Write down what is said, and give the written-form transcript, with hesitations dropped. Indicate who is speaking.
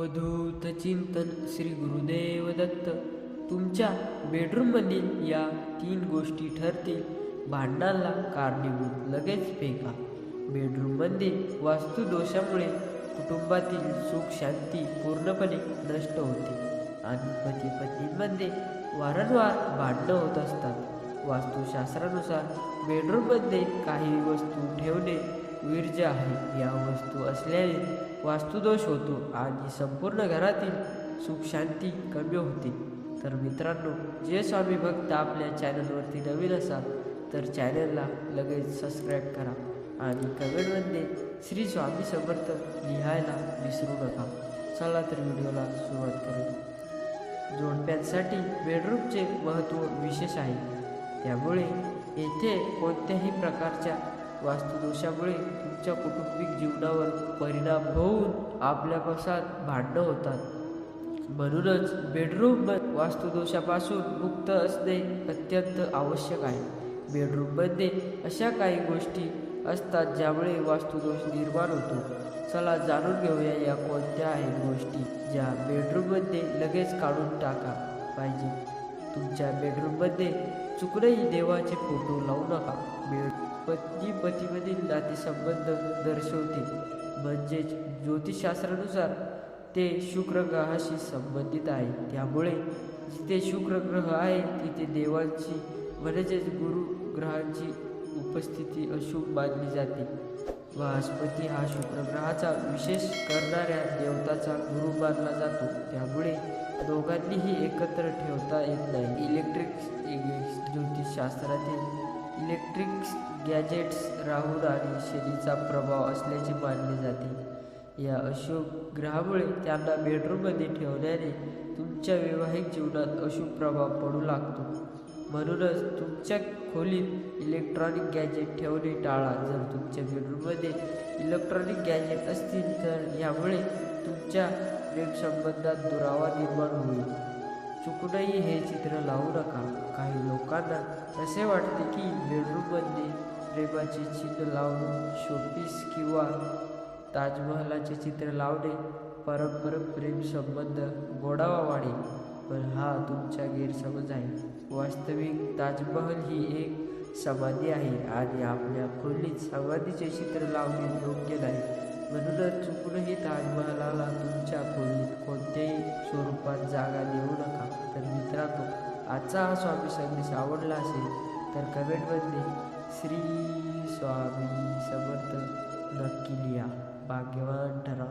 Speaker 1: अवधूत चिंतन श्री गुरुदेव दत्त. तुमच्या बेडरूममधील या 3 गोष्टी ठरतील भांडणाला कारणीभूत. लगेच फेका. बेडरूममध्ये वास्तुदोषामुळे कुटुंबातील सुख शांती पूर्णपणे नष्ट होते आणि पती पत्नींमध्ये वारंवार भांडणं होत असतात. वास्तुशास्त्रानुसार बेडरूममध्ये काही वस्तू ठेवणे वर्ज्य आहे. या वस्तू असल्याने वास्तुदोष होतो आणि संपूर्ण घरातील सुख शांती कमी होते. तर मित्रांनो, जे स्वामी भक्त आपल्या चॅनलवरती नवीन असाल तर चॅनलला लगेच सबस्क्राईब करा आणि कमेंटमध्ये श्री स्वामी समर्थ लिहायला विसरू नका. चला तर व्हिडिओला सुरुवात करू. जोडप्यांसाठी बेडरूमचे महत्त्व विशेष आहे. त्यामुळे येथे कोणत्याही प्रकारच्या वास्तुदोषामुळे तुमच्या कौटुंबिक जीवनावर परिणाम होऊन आपल्यापासून भांडणं होतात. म्हणूनच बेडरूम वास्तुदोषापासून मुक्त असणे अत्यंत आवश्यक आहे. बेडरूममध्ये अशा काही गोष्टी असतात ज्यामुळे वास्तुदोष निर्माण होतो. चला जाणून घेऊया या कोणत्या आहेत गोष्टी ज्या बेडरूममध्ये लगेच काढून टाका पाहिजे. तुमच्या बेडरूममध्ये चुकूनही देवाचे फोटो लावू नका. पत्नी पतीमधील नातेसंबंध दर्शवते, म्हणजेच ज्योतिषशास्त्रानुसार ते शुक्र ग्रहाशी संबंधित आहे. त्यामुळे जिथे शुक्र ग्रह आहे तिथे देवांची म्हणजेच गुरु ग्रहांची उपस्थिती अशुभ मानली जाते. बृहस्पती हा शुक्र ग्रहाचा विशेष करणाऱ्या देवताचा गुरु मानला जातो. त्यामुळे दोघांनीही एकत्र ठेवता येत नाही. ज्योतिषशास्त्रातील इलेक्ट्रिक गॅजेट्स राहू आणि शनीचा प्रभाव असल्याचे मानले जाते. या अशुभ ग्रहामुळे त्यांना बेडरूममध्ये ठेवल्याने तुमच्या वैवाहिक जीवनात अशुभ प्रभाव पडू लागतो. म्हणूनच तुमच्या खोलीत इलेक्ट्रॉनिक गॅजेट ठेवणे टाळा. जर तुमच्या बेडरूममध्ये इलेक्ट्रॉनिक गॅजेट असतील तर यामुळे तुमच्या प्रेमसंबंधात दुरावा निर्माण होईल. चुकूनही हे चित्र लावू नका. काही लोकांना असे वाटते की बेडरूममध्ये प्रेमाचे चिन्ह लावून शोपीस किंवा ताजमहालाचे चित्र लावणे पारंपरिक प्रेमसंबंध गोडावा वाढेल, पण हा तुमचा गैरसमज आहे. वास्तविक ताजमहल ही एक समाधी आहे आणि आपल्या खोलीत समाधीचे चित्र लावणे योग्य नाही. म्हणूनच चुकूनही ताजमहालाला तुमच्या खोलीत कोणत्याही स्वरूपात जागा देऊ नका. तर मित्रांनो, आजचा हा स्वामी संदेश आवडला असेल तर कमेंटमध्ये श्री स्वामी समर्थ नक्की लिहा. भाग्यवान ठरा.